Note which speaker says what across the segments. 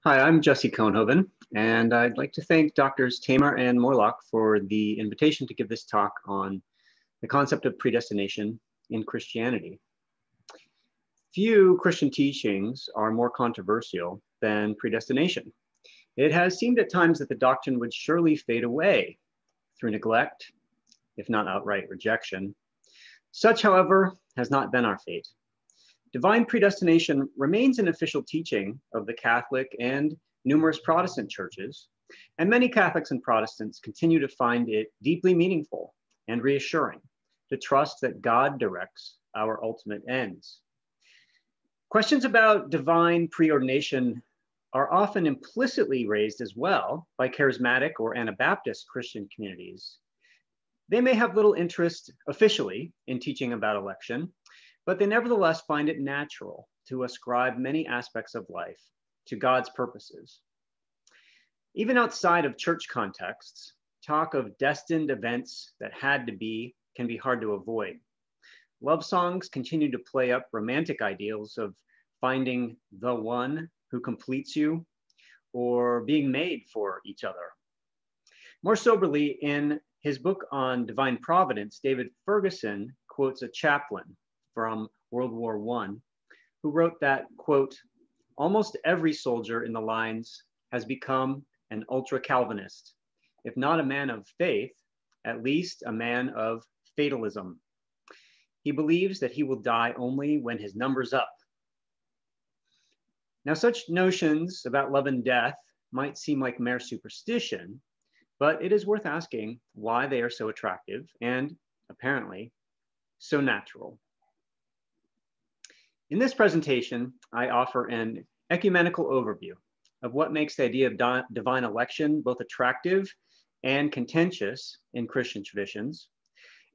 Speaker 1: Hi, I'm Jesse Couenhoven, and I'd like to thank Doctors Tamer and Morlock for the invitation to give this talk on the concept of predestination in Christianity. Few Christian teachings are more controversial than predestination. It has seemed at times that the doctrine would surely fade away through neglect, if not outright rejection. Such, however, has not been our fate. Divine predestination remains an official teaching of the Catholic and numerous Protestant churches, and many Catholics and Protestants continue to find it deeply meaningful and reassuring to trust that God directs our ultimate ends. Questions about divine preordination are often implicitly raised as well by charismatic or Anabaptist Christian communities. They may have little interest officially in teaching about election, but they nevertheless find it natural to ascribe many aspects of life to God's purposes. Even outside of church contexts, talk of destined events that had to be can be hard to avoid. Love songs continue to play up romantic ideals of finding the one who completes you or being made for each other. More soberly, in his book on divine providence, David Ferguson quotes a chaplain from World War I, who wrote that, quote, "Almost every soldier in the lines has become an ultra-Calvinist, if not a man of faith, at least a man of fatalism. He believes that he will die only when his number's up." Now, such notions about love and death might seem like mere superstition, but it is worth asking why they are so attractive and, apparently, so natural. In this presentation, I offer an ecumenical overview of what makes the idea of divine election both attractive and contentious in Christian traditions.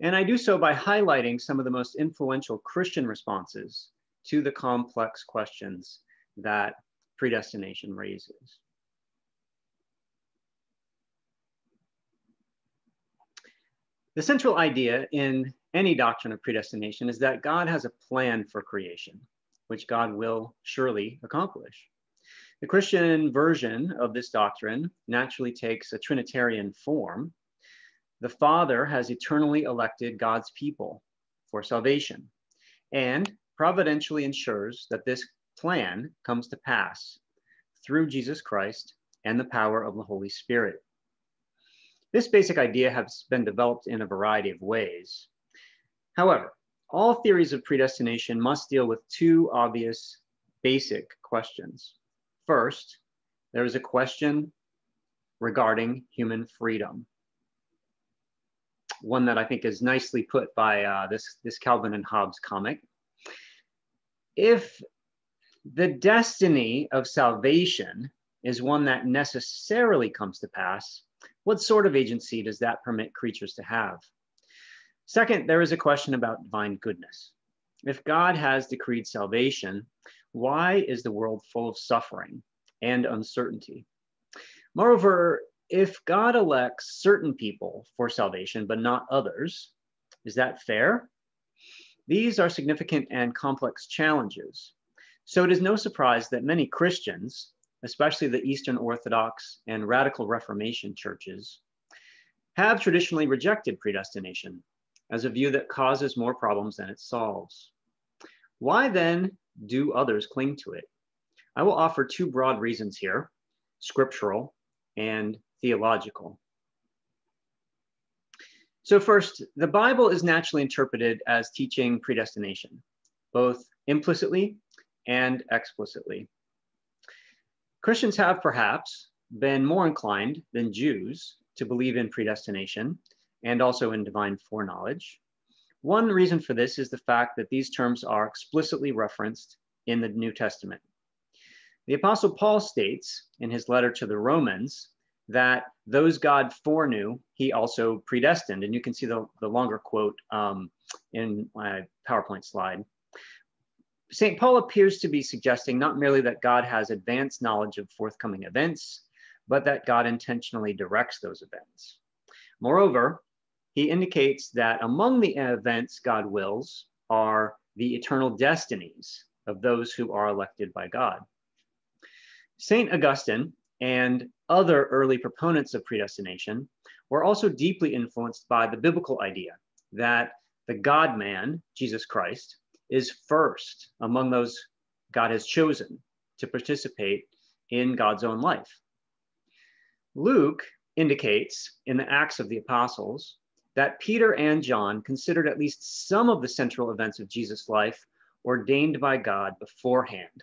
Speaker 1: And I do so by highlighting some of the most influential Christian responses to the complex questions that predestination raises. The central idea in any doctrine of predestination is that God has a plan for creation, which God will surely accomplish. The Christian version of this doctrine naturally takes a Trinitarian form. The Father has eternally elected God's people for salvation and providentially ensures that this plan comes to pass through Jesus Christ and the power of the Holy Spirit. This basic idea has been developed in a variety of ways. However, all theories of predestination must deal with two obvious basic questions. First, there is a question regarding human freedom. One that I think is nicely put by this Calvin and Hobbes comic. If the destiny of salvation is one that necessarily comes to pass, what sort of agency does that permit creatures to have? Second, there is a question about divine goodness. If God has decreed salvation, why is the world full of suffering and uncertainty? Moreover, if God elects certain people for salvation, but not others, is that fair? These are significant and complex challenges. So it is no surprise that many Christians, especially the Eastern Orthodox and Radical Reformation churches, have traditionally rejected predestination as a view that causes more problems than it solves. Why then do others cling to it? I will offer two broad reasons here, scriptural and theological. So first, the Bible is naturally interpreted as teaching predestination, both implicitly and explicitly. Christians have perhaps been more inclined than Jews to believe in predestination and also in divine foreknowledge. One reason for this is the fact that these terms are explicitly referenced in the New Testament. The Apostle Paul states in his letter to the Romans that those God foreknew, he also predestined. And you can see the longer quote in my PowerPoint slide. St. Paul appears to be suggesting not merely that God has advanced knowledge of forthcoming events, but that God intentionally directs those events. Moreover, he indicates that among the events God wills are the eternal destinies of those who are elected by God. St. Augustine and other early proponents of predestination were also deeply influenced by the biblical idea that the God-man, Jesus Christ, is first among those God has chosen to participate in God's own life. Luke indicates in the Acts of the Apostles that Peter and John considered at least some of the central events of Jesus' life ordained by God beforehand.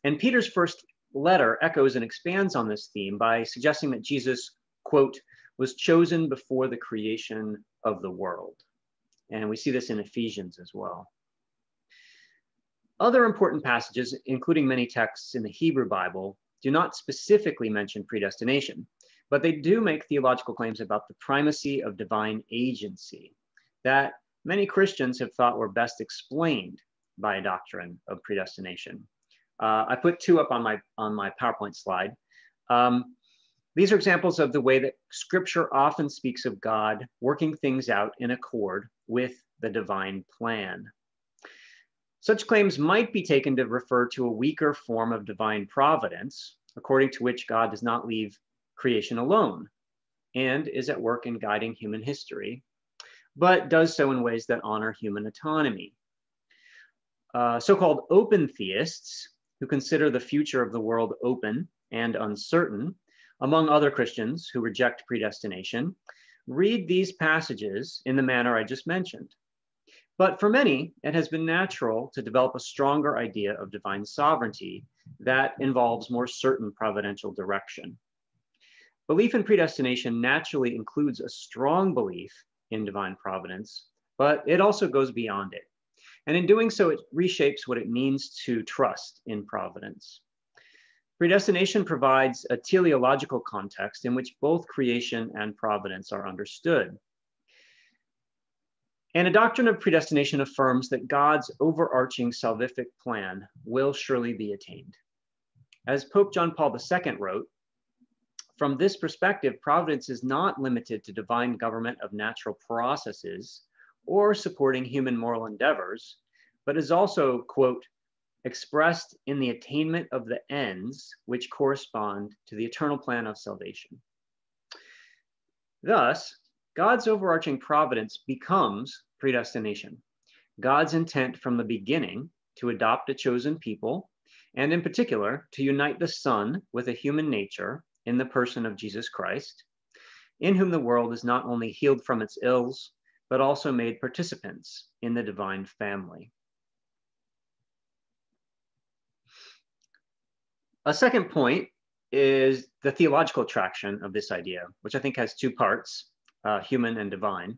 Speaker 1: And Peter's first letter echoes and expands on this theme by suggesting that Jesus, quote, was chosen before the creation of the world. And we see this in Ephesians as well. Other important passages, including many texts in the Hebrew Bible, do not specifically mention predestination, but they do make theological claims about the primacy of divine agency that many Christians have thought were best explained by a doctrine of predestination. I put two up on my PowerPoint slide. These are examples of the way that Scripture often speaks of God working things out in accord with the divine plan. Such claims might be taken to refer to a weaker form of divine providence, according to which God does not leave creation alone and is at work in guiding human history, but does so in ways that honor human autonomy. So-called open theists, who consider the future of the world open and uncertain, among other Christians who reject predestination, read these passages in the manner I just mentioned. But for many, it has been natural to develop a stronger idea of divine sovereignty that involves more certain providential direction. Belief in predestination naturally includes a strong belief in divine providence, but it also goes beyond it. And in doing so, it reshapes what it means to trust in providence. Predestination provides a teleological context in which both creation and providence are understood. And a doctrine of predestination affirms that God's overarching salvific plan will surely be attained. As Pope John Paul II wrote, from this perspective, providence is not limited to divine government of natural processes or supporting human moral endeavors, but is also, quote, expressed in the attainment of the ends which correspond to the eternal plan of salvation. Thus, God's overarching providence becomes predestination, God's intent from the beginning to adopt a chosen people, and in particular, to unite the Son with a human nature in the person of Jesus Christ, in whom the world is not only healed from its ills, but also made participants in the divine family. A second point is the theological traction of this idea, which I think has two parts, human and divine.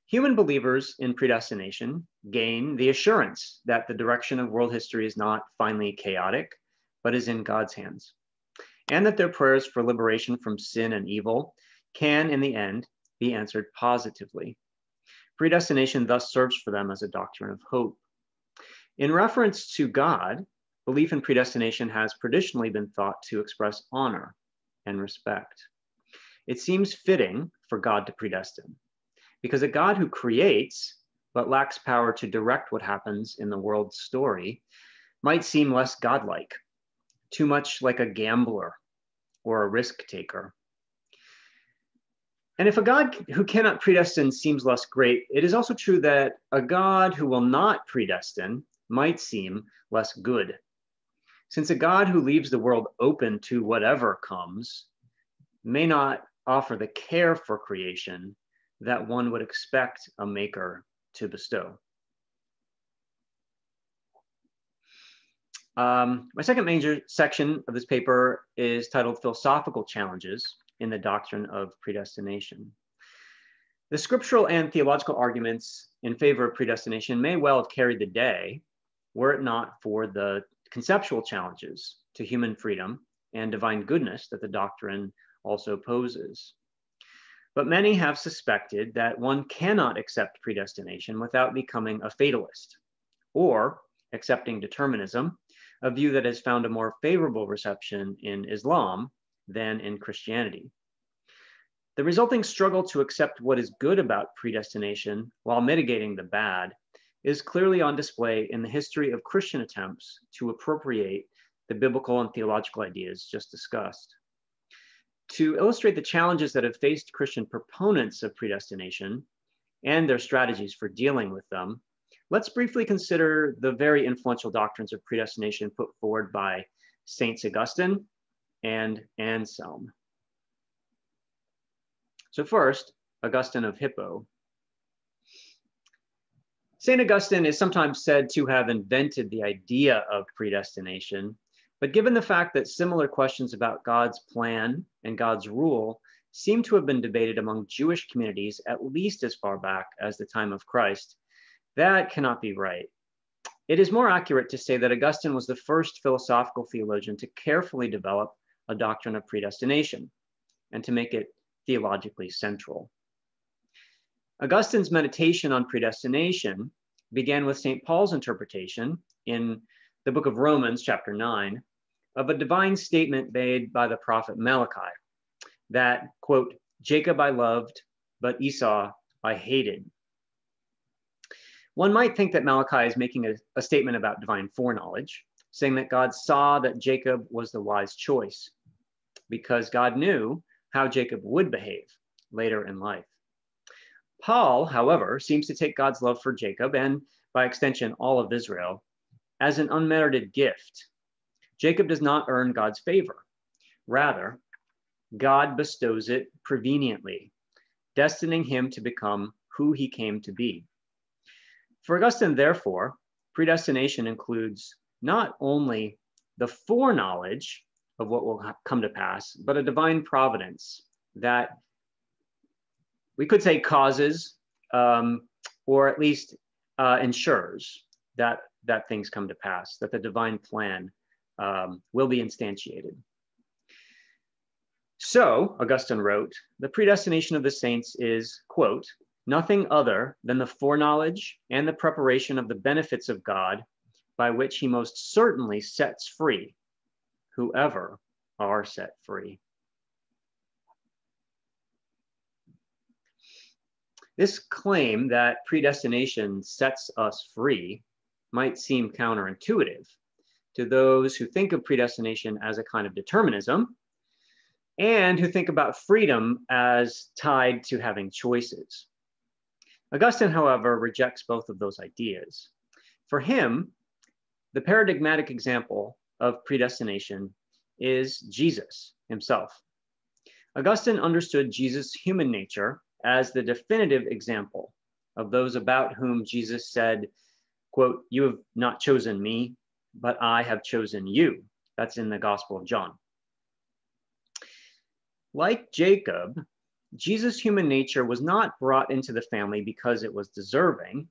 Speaker 1: Human believers in predestination gain the assurance that the direction of world history is not finally chaotic, but is in God's hands, and that their prayers for liberation from sin and evil can, in the end, be answered positively. Predestination thus serves for them as a doctrine of hope. In reference to God, belief in predestination has traditionally been thought to express honor and respect. It seems fitting for God to predestine, because a God who creates but lacks power to direct what happens in the world's story might seem less godlike, too much like a gambler or a risk taker. And if a God who cannot predestine seems less great, it is also true that a God who will not predestine might seem less good. Since a God who leaves the world open to whatever comes may not offer the care for creation that one would expect a maker to bestow. My second major section of this paper is titled Philosophical Challenges in the Doctrine of Predestination. The scriptural and theological arguments in favor of predestination may well have carried the day were it not for the conceptual challenges to human freedom and divine goodness that the doctrine also poses. But many have suspected that one cannot accept predestination without becoming a fatalist, or accepting determinism, a view that has found a more favorable reception in Islam than in Christianity. The resulting struggle to accept what is good about predestination while mitigating the bad is clearly on display in the history of Christian attempts to appropriate the biblical and theological ideas just discussed. To illustrate the challenges that have faced Christian proponents of predestination and their strategies for dealing with them, let's briefly consider the very influential doctrines of predestination put forward by Saints Augustine and Anselm. So first, Augustine of Hippo. St. Augustine is sometimes said to have invented the idea of predestination, but given the fact that similar questions about God's plan and God's rule seem to have been debated among Jewish communities at least as far back as the time of Christ, that cannot be right. It is more accurate to say that Augustine was the first philosophical theologian to carefully develop a doctrine of predestination and to make it theologically central. Augustine's meditation on predestination began with St. Paul's interpretation in the book of Romans, chapter 9, of a divine statement made by the prophet Malachi that, quote, Jacob I loved, but Esau I hated. One might think that Malachi is making a statement about divine foreknowledge, saying that God saw that Jacob was the wise choice because God knew how Jacob would behave later in life. Paul, however, seems to take God's love for Jacob and, by extension, all of Israel, as an unmerited gift. Jacob does not earn God's favor. Rather, God bestows it preveniently, destining him to become who he came to be. For Augustine, therefore, predestination includes not only the foreknowledge of what will come to pass, but a divine providence that we could say causes or at least ensures that things come to pass, that the divine plan will be instantiated. So, Augustine wrote, the predestination of the saints is, quote, nothing other than the foreknowledge and the preparation of the benefits of God by which he most certainly sets free whoever are set free. This claim that predestination sets us free might seem counterintuitive to those who think of predestination as a kind of determinism and who think about freedom as tied to having choices. Augustine, however, rejects both of those ideas. For him, the paradigmatic example of predestination is Jesus himself. Augustine understood Jesus' human nature as the definitive example of those about whom Jesus said, quote, you have not chosen me, but I have chosen you. That's in the Gospel of John. Like Jacob, Jesus' human nature was not brought into the family because it was deserving.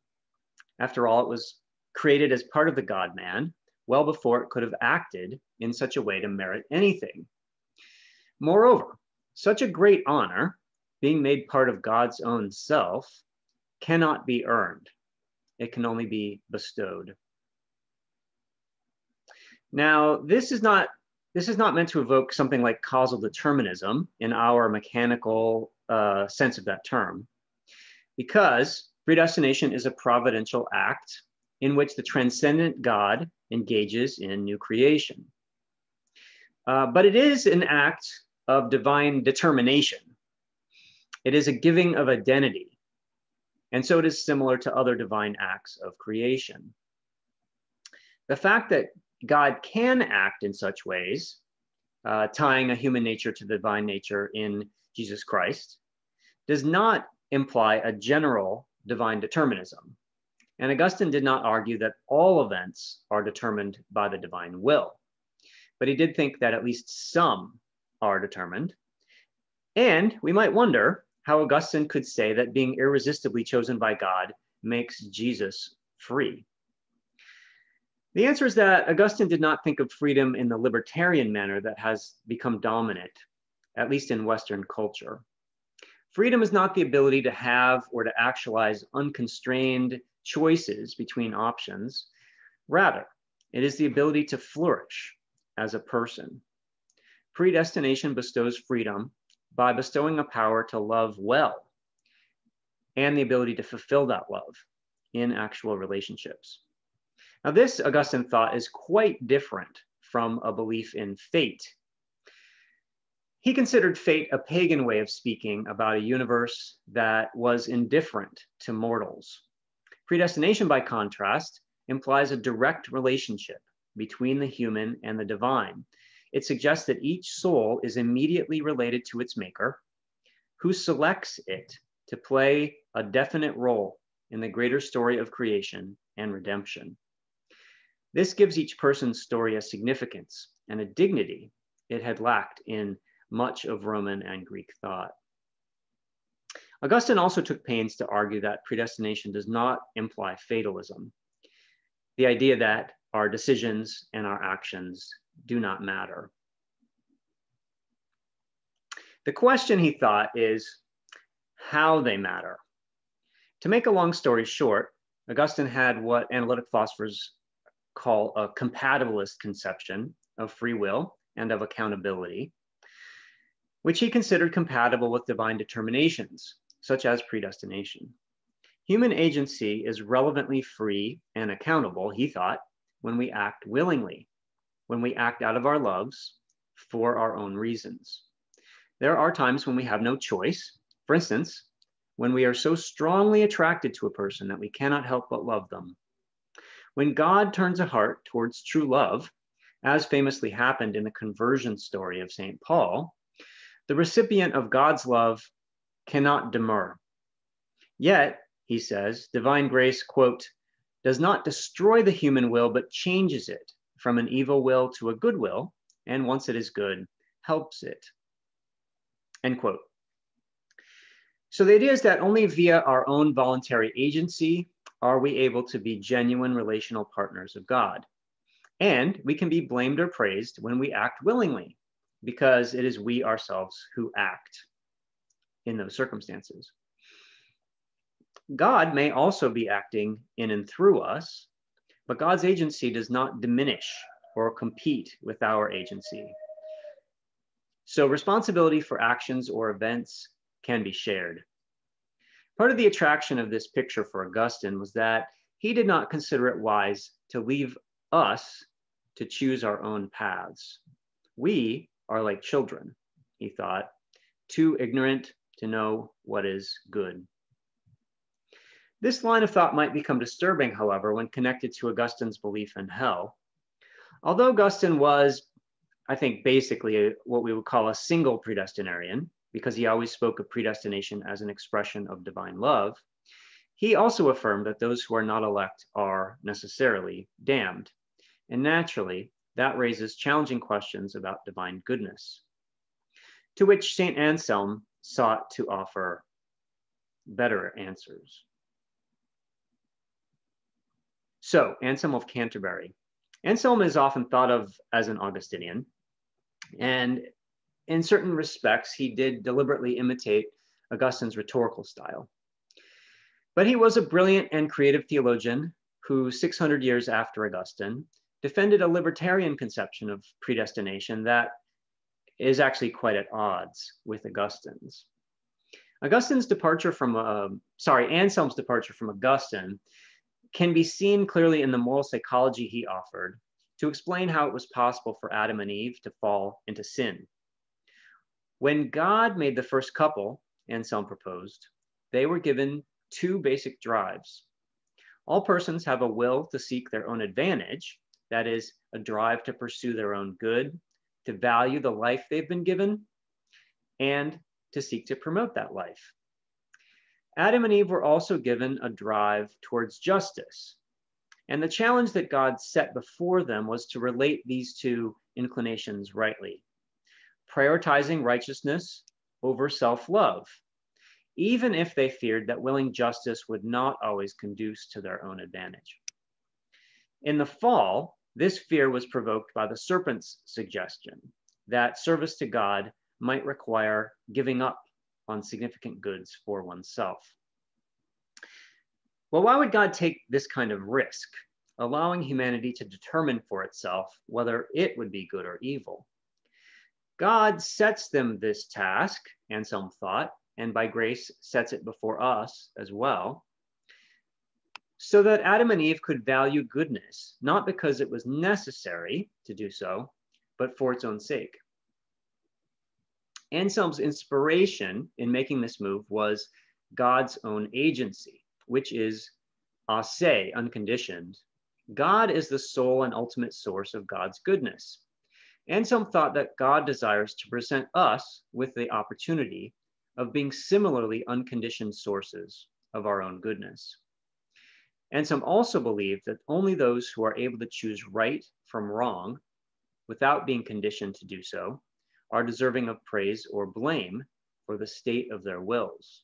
Speaker 1: After all, it was created as part of the God-man well before it could have acted in such a way to merit anything. Moreover, such a great honor, being made part of God's own self, cannot be earned. It can only be bestowed. Now, this is not meant to evoke something like causal determinism in our mechanical sense of that term, because predestination is a providential act in which the transcendent God engages in new creation. But it is an act of divine determination. It is a giving of identity. And so it is similar to other divine acts of creation. The fact that God can act in such ways, tying a human nature to the divine nature in Jesus Christ, does not imply a general divine determinism. And Augustine did not argue that all events are determined by the divine will, but he did think that at least some are determined. And we might wonder how Augustine could say that being irresistibly chosen by God makes Jesus free. The answer is that Augustine did not think of freedom in the libertarian manner that has become dominant, at least in Western culture. Freedom is not the ability to have or to actualize unconstrained choices between options. Rather, it is the ability to flourish as a person. Predestination bestows freedom by bestowing a power to love well and the ability to fulfill that love in actual relationships. Now, this, Augustine thought, is quite different from a belief in fate. He considered fate a pagan way of speaking about a universe that was indifferent to mortals. Predestination, by contrast, implies a direct relationship between the human and the divine. It suggests that each soul is immediately related to its maker, who selects it to play a definite role in the greater story of creation and redemption. This gives each person's story a significance and a dignity it had lacked in much of Roman and Greek thought. Augustine also took pains to argue that predestination does not imply fatalism, the idea that our decisions and our actions do not matter. The question, he thought, is how they matter. To make a long story short, Augustine had what analytic philosophers call a compatibilist conception of free will and of accountability, which he considered compatible with divine determinations, such as predestination. Human agency is relevantly free and accountable, he thought, when we act willingly, when we act out of our loves for our own reasons. There are times when we have no choice. For instance, when we are so strongly attracted to a person that we cannot help but love them. When God turns a heart towards true love, as famously happened in the conversion story of St. Paul, the recipient of God's love cannot demur. Yet, he says, divine grace, quote, does not destroy the human will, but changes it from an evil will to a good will, and once it is good, helps it, end quote. So the idea is that only via our own voluntary agency are we able to be genuine relational partners of God. And we can be blamed or praised when we act willingly, because it is we ourselves who act in those circumstances. God may also be acting in and through us, but God's agency does not diminish or compete with our agency. So responsibility for actions or events can be shared. Part of the attraction of this picture for Augustine was that he did not consider it wise to leave us to choose our own paths. We are like children, he thought, too ignorant to know what is good. This line of thought might become disturbing, however, when connected to Augustine's belief in hell. Although Augustine was, I think, basically what we would call a single predestinarian, because he always spoke of predestination as an expression of divine love, he also affirmed that those who are not elect are necessarily damned. And naturally, that raises challenging questions about divine goodness, to which St. Anselm sought to offer better answers. So, Anselm of Canterbury. Anselm is often thought of as an Augustinian, and in certain respects, he did deliberately imitate Augustine's rhetorical style. But he was a brilliant and creative theologian who, 600 years after Augustine, defended a libertarian conception of predestination that is actually quite at odds with Augustine's. Anselm's departure from Augustine can be seen clearly in the moral psychology he offered to explain how it was possible for Adam and Eve to fall into sin. When God made the first couple, Anselm proposed, they were given two basic drives. All persons have a will to seek their own advantage, that is, a drive to pursue their own good, to value the life they've been given, and to seek to promote that life. Adam and Eve were also given a drive towards justice. And the challenge that God set before them was to relate these two inclinations rightly, prioritizing righteousness over self-love, even if they feared that willing justice would not always conduce to their own advantage. In the fall, this fear was provoked by the serpent's suggestion that service to God might require giving up on significant goods for oneself. Well, why would God take this kind of risk, allowing humanity to determine for itself whether it would be good or evil? God sets them this task, Anselm thought, and by grace sets it before us as well, so that Adam and Eve could value goodness, not because it was necessary to do so, but for its own sake. Anselm's inspiration in making this move was God's own agency, which is se, unconditioned. God is the sole and ultimate source of God's goodness. Anselm thought that God desires to present us with the opportunity of being similarly unconditioned sources of our own goodness. Anselm also believed that only those who are able to choose right from wrong without being conditioned to do so are deserving of praise or blame for the state of their wills.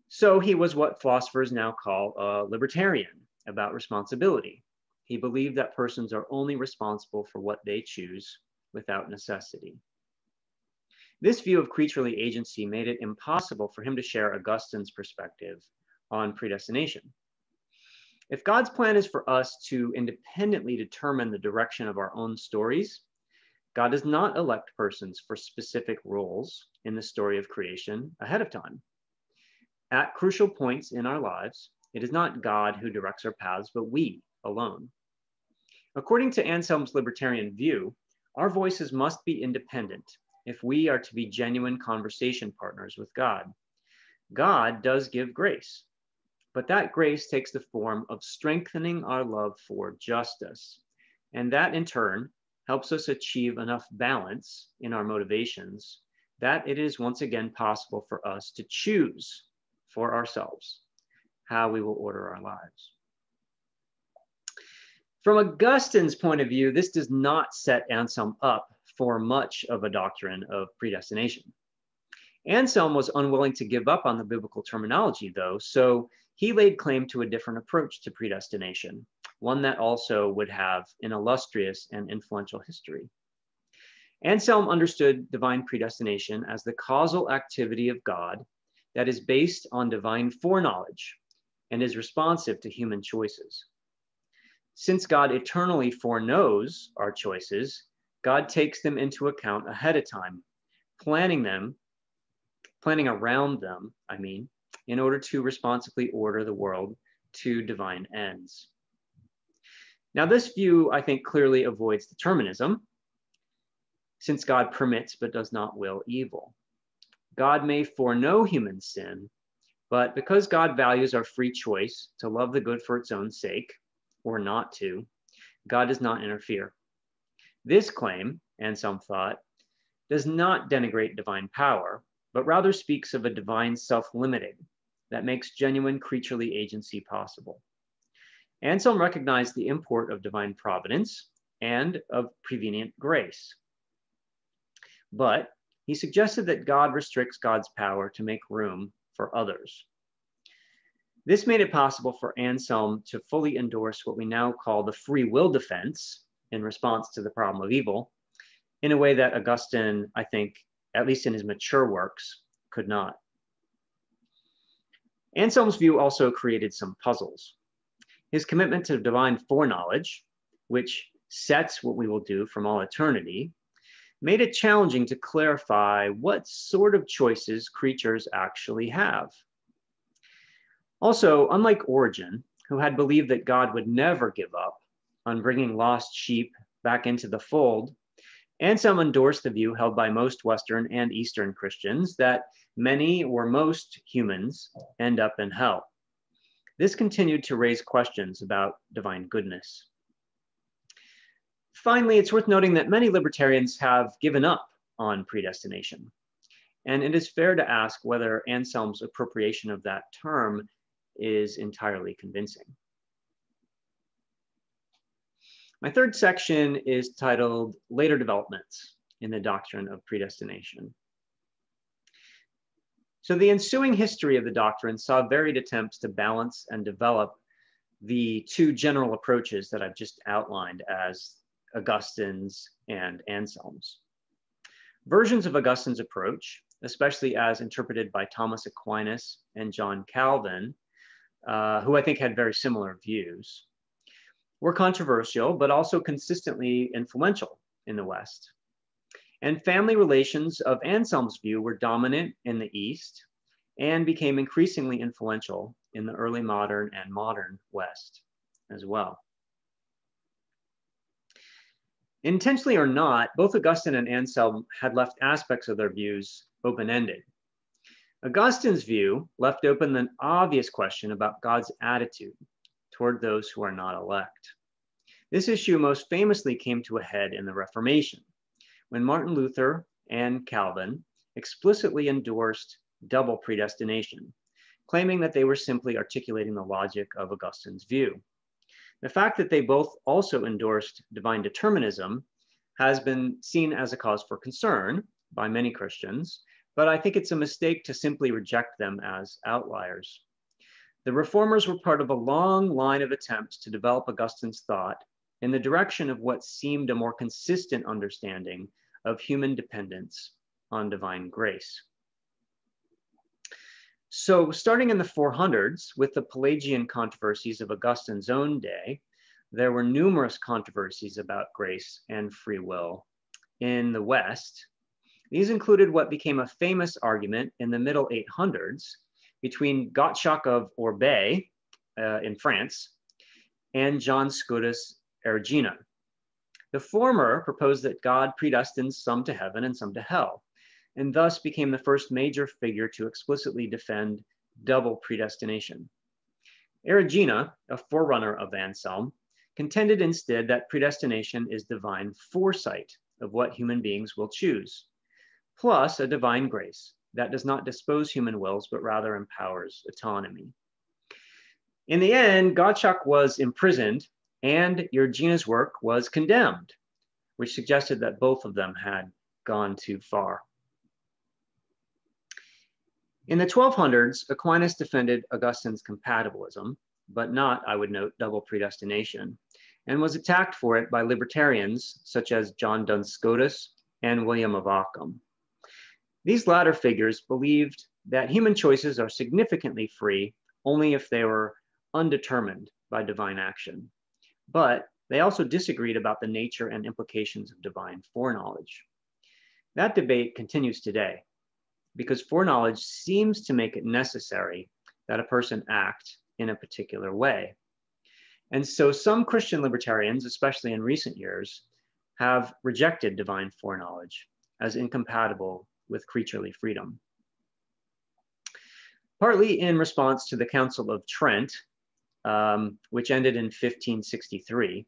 Speaker 1: So he was what philosophers now call a libertarian about responsibility. He believed that persons are only responsible for what they choose without necessity. This view of creaturely agency made it impossible for him to share Augustine's perspective on predestination. If God's plan is for us to independently determine the direction of our own stories, God does not elect persons for specific roles in the story of creation ahead of time. At crucial points in our lives, it is not God who directs our paths, but we alone. According to Anselm's libertarian view, our voices must be independent if we are to be genuine conversation partners with God. God does give grace, but that grace takes the form of strengthening our love for justice, and that in turn helps us achieve enough balance in our motivations that it is once again possible for us to choose for ourselves how we will order our lives. From Augustine's point of view, this does not set Anselm up for much of a doctrine of predestination. Anselm was unwilling to give up on the biblical terminology, though, so he laid claim to a different approach to predestination, one that also would have an illustrious and influential history. Anselm understood divine predestination as the causal activity of God that is based on divine foreknowledge and is responsive to human choices. Since God eternally foreknows our choices, God takes them into account ahead of time, planning around them, in order to responsibly order the world to divine ends. Now, this view, I think, clearly avoids determinism, since God permits but does not will evil. God may foreknow human sin, but because God values our free choice to love the good for its own sake, or not to, God does not interfere. This claim, Anselm thought, does not denigrate divine power, but rather speaks of a divine self-limiting that makes genuine creaturely agency possible. Anselm recognized the import of divine providence and of prevenient grace. But he suggested that God restricts God's power to make room for others. This made it possible for Anselm to fully endorse what we now call the free will defense in response to the problem of evil, in a way that Augustine, I think, at least in his mature works, could not. Anselm's view also created some puzzles. His commitment to divine foreknowledge, which sets what we will do from all eternity, made it challenging to clarify what sort of choices creatures actually have. Also, unlike Origen, who had believed that God would never give up on bringing lost sheep back into the fold, Anselm endorsed the view held by most Western and Eastern Christians that many or most humans end up in hell. This continued to raise questions about divine goodness. Finally, it's worth noting that many libertarians have given up on predestination, and it is fair to ask whether Anselm's appropriation of that term is entirely convincing. My third section is titled Later Developments in the Doctrine of Predestination. So the ensuing history of the doctrine saw varied attempts to balance and develop the two general approaches that I've just outlined as Augustine's and Anselm's. Versions of Augustine's approach, especially as interpreted by Thomas Aquinas and John Calvin, who I think had very similar views, were controversial, but also consistently influential in the West. And family relations of Anselm's view were dominant in the East and became increasingly influential in the early modern and modern West as well. Intentionally or not, both Augustine and Anselm had left aspects of their views open-ended. Augustine's view left open the obvious question about God's attitude toward those who are not elect. This issue most famously came to a head in the Reformation, when Martin Luther and Calvin explicitly endorsed double predestination, claiming that they were simply articulating the logic of Augustine's view. The fact that they both also endorsed divine determinism has been seen as a cause for concern by many Christians, but I think it's a mistake to simply reject them as outliers. The Reformers were part of a long line of attempts to develop Augustine's thought in the direction of what seemed a more consistent understanding of human dependence on divine grace. So starting in the 400s with the Pelagian controversies of Augustine's own day, there were numerous controversies about grace and free will in the West. These included what became a famous argument in the middle 800s between Gottschalk of Orbay in France and John Scotus Erigena. The former proposed that God predestines some to heaven and some to hell, and thus became the first major figure to explicitly defend double predestination. Erigena, a forerunner of Anselm, contended instead that predestination is divine foresight of what human beings will choose, plus a divine grace that does not dispose human wills, but rather empowers autonomy. In the end, Gottschalk was imprisoned and Erigena's work was condemned, which suggested that both of them had gone too far. In the 1200s, Aquinas defended Augustine's compatibilism, but not, I would note, double predestination, and was attacked for it by libertarians such as John Duns Scotus and William of Ockham. These latter figures believed that human choices are significantly free only if they were undetermined by divine action, but they also disagreed about the nature and implications of divine foreknowledge. That debate continues today, because foreknowledge seems to make it necessary that a person act in a particular way. And so some Christian libertarians, especially in recent years, have rejected divine foreknowledge as incompatible with creaturely freedom. Partly in response to the Council of Trent, which ended in 1563,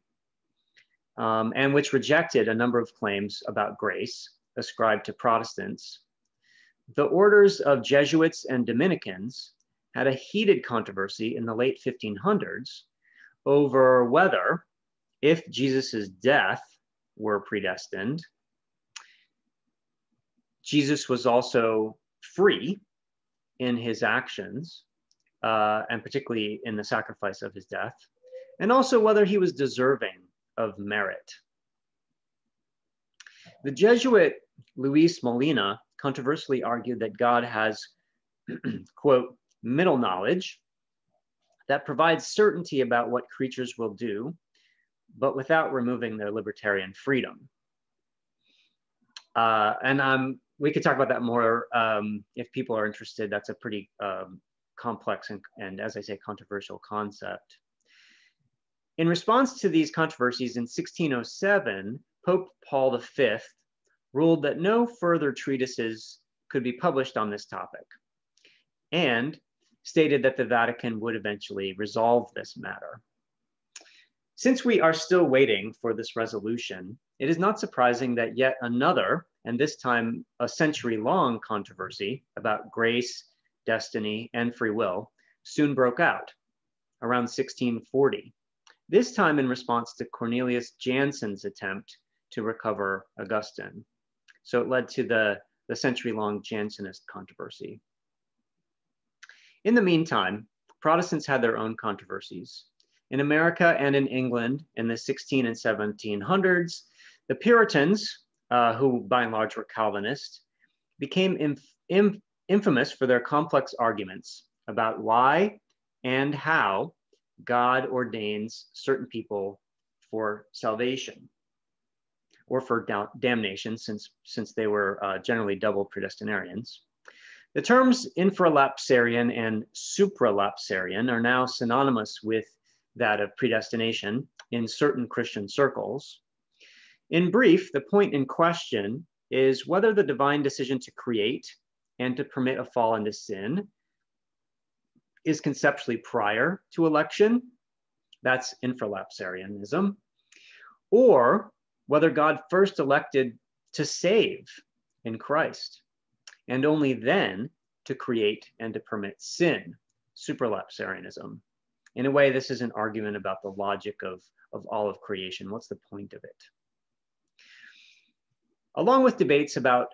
Speaker 1: and which rejected a number of claims about grace ascribed to Protestants, the orders of Jesuits and Dominicans had a heated controversy in the late 1500s over whether, if Jesus's death were predestined, Jesus was also free in his actions, and particularly in the sacrifice of his death, and also whether he was deserving of merit. The Jesuit Luis Molina controversially argued that God has, quote, middle knowledge that provides certainty about what creatures will do, but without removing their libertarian freedom. We could talk about that more if people are interested. That's a pretty complex and, as I say, controversial concept. In response to these controversies in 1607, Pope Paul V ruled that no further treatises could be published on this topic, and stated that the Vatican would eventually resolve this matter. Since we are still waiting for this resolution, it is not surprising that yet another, and this time a century-long controversy about grace, destiny, and free will soon broke out around 1640, this time in response to Cornelius Jansen's attempt to recover Augustine. So it led to the century-long Jansenist controversy. In the meantime, Protestants had their own controversies. In America and in England in the 16 and 1700s, the Puritans, who by and large were Calvinists, became infamous for their complex arguments about why and how God ordains certain people for salvation or for damnation, since they were generally double predestinarians. The terms infralapsarian and supralapsarian are now synonymous with that of predestination in certain Christian circles. In brief, the point in question is whether the divine decision to create and to permit a fall into sin is conceptually prior to election, that's infralapsarianism, or whether God first elected to save in Christ, and only then to create and to permit sin, supralapsarianism. In a way, this is an argument about the logic of all of creation. What's the point of it? Along with debates about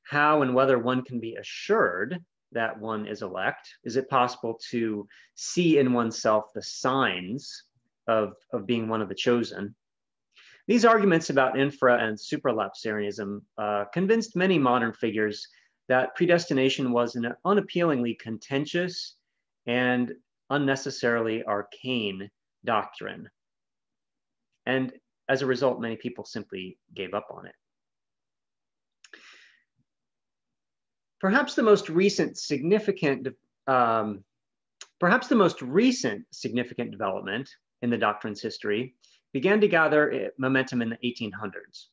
Speaker 1: how and whether one can be assured that one is elect, is it possible to see in oneself the signs of being one of the chosen? These arguments about infra and supralapsarianism convinced many modern figures that predestination was an unappealingly contentious and unnecessarily arcane doctrine. And as a result, many people simply gave up on it. Perhaps the most recent significant development in the doctrine's history began to gather momentum in the 1800s,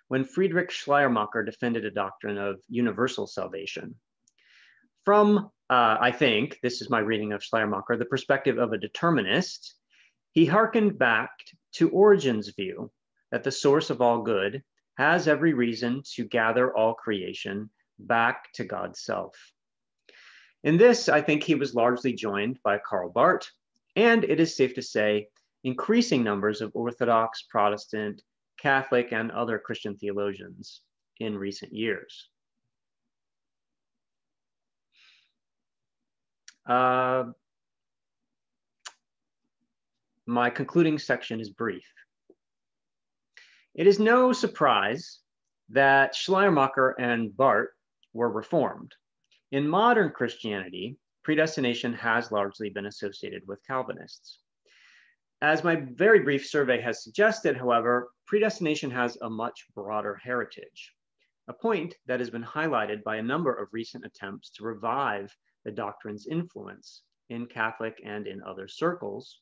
Speaker 1: when Friedrich Schleiermacher defended a doctrine of universal salvation. From, I think, this is my reading of Schleiermacher, the perspective of a determinist, he hearkened back to Origen's view that the source of all good has every reason to gather all creation back to God's self. In this, I think he was largely joined by Karl Barth, and it is safe to say, increasing numbers of Orthodox, Protestant, Catholic, and other Christian theologians in recent years. My concluding section is brief. It is no surprise that Schleiermacher and Barth were Reformed. In modern Christianity, predestination has largely been associated with Calvinists. As my very brief survey has suggested, however, predestination has a much broader heritage, a point that has been highlighted by a number of recent attempts to revive the doctrine's influence in Catholic and in other circles,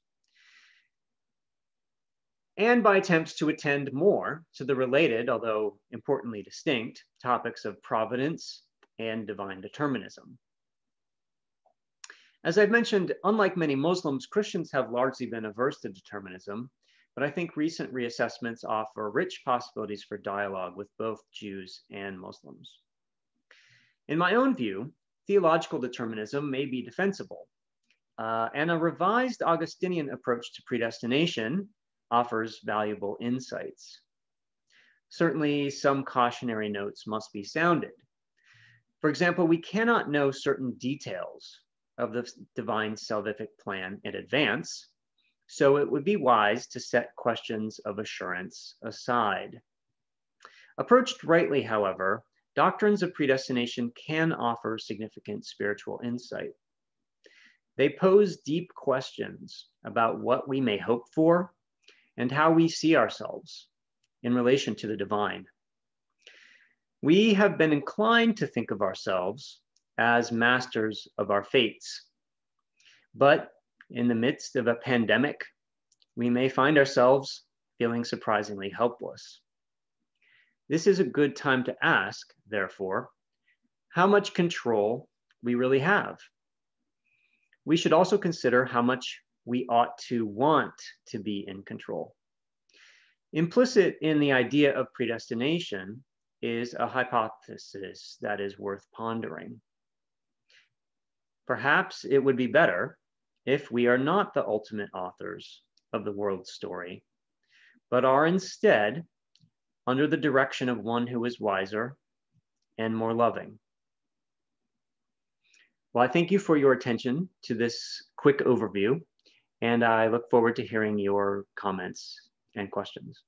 Speaker 1: and by attempts to attend more to the related, although importantly distinct, topics of providence and divine determinism. As I've mentioned, unlike many Muslims, Christians have largely been averse to determinism, but I think recent reassessments offer rich possibilities for dialogue with both Jews and Muslims. In my own view, theological determinism may be defensible, and a revised Augustinian approach to predestination offers valuable insights. Certainly, some cautionary notes must be sounded. For example, we cannot know certain details of the divine salvific plan in advance, so it would be wise to set questions of assurance aside. Approached rightly, however, doctrines of predestination can offer significant spiritual insight. They pose deep questions about what we may hope for and how we see ourselves in relation to the divine. We have been inclined to think of ourselves as masters of our fates. But in the midst of a pandemic, we may find ourselves feeling surprisingly helpless. This is a good time to ask, therefore, how much control we really have. We should also consider how much we ought to want to be in control. Implicit in the idea of predestination is a hypothesis that is worth pondering. Perhaps it would be better if we are not the ultimate authors of the world's story, but are instead under the direction of one who is wiser and more loving. Well, I thank you for your attention to this quick overview, and I look forward to hearing your comments and questions.